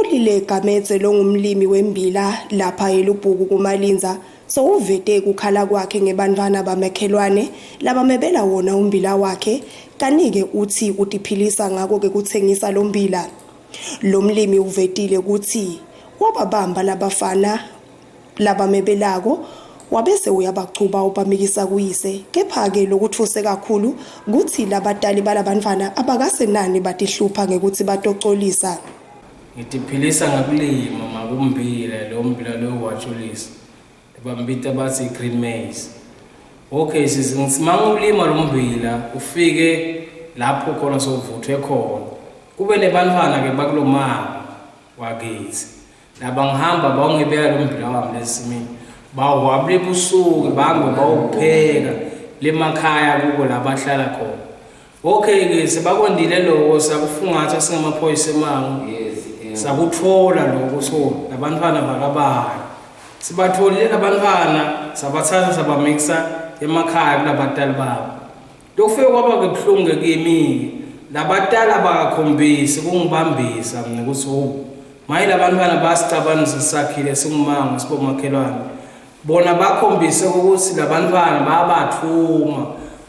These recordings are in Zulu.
Ulile Gametse longumlimi wembila lapha eLubhuku kuMalinza sowuvete kukhala kwakhe ngebantwana bamakhelwane labamebela wona umbila wakhe kanike uthi utiphilisa ngako ke kuthengisa lo mbila. Lo mlimi uvetile ukuthi wababamba labafana labamebelako wabese uyabachuba ubamikisa kuyise kepha ke lokuthuse kakhulu kuthi labatali balabantwana abakasenani batihlupha ngekuthi batocolisa. Ngitiphilisa ngakulima makumbila lo mbila lo watholisa bambita bathi green maize. Okay ngitsimangulima lo mbila ufike lapho khona sovuthwe khona kube nebantwana ke bakulomama wakithi labangihamba bawungibeka lo mbila wami lesimini bawabule ebusuku bange bawupheka lemakhaya kubo labahlala khona. Okay ke sebakwandile lokho sakufungatha singamaphoyisa emango sakuthola lokho so labantwana bakabani sibatholile labantwana sabathatha sabamixa emakhaya kulabatali babo. Lokufike kwaba ke buhlungu kimi labatali abakakhombisi kungibambisa mina ukuthi maye labantwana basicabanisa sakhile singumango sibomakhelwane bona bakhombise ukuthi labantwana babathuma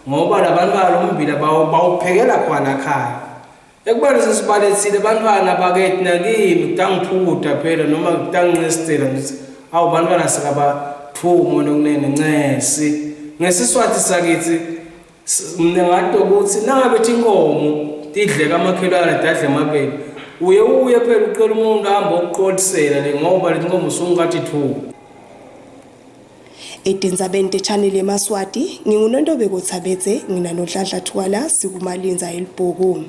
ngoba labantwana lombila bawuphekela khona ekhaya ekubani sisibalethile abantwana bakethi nakimi kutangiphuda phela noma kutangincestela ngithi awu bantwana sikabathuma nokunene ncesi ngesiswati sakithi mina ngathi ukuthi nangabe inkomo tidleka amakhelwane dadle amabele uye phela uqela umuntu ahamba ukuqolisela le ngoba le nkomo sungathi thu. Etinzabeni channel eMaswati ngingunondobeko Thabetse ngina noDladla Thwala sikuMalinza eLibhuku.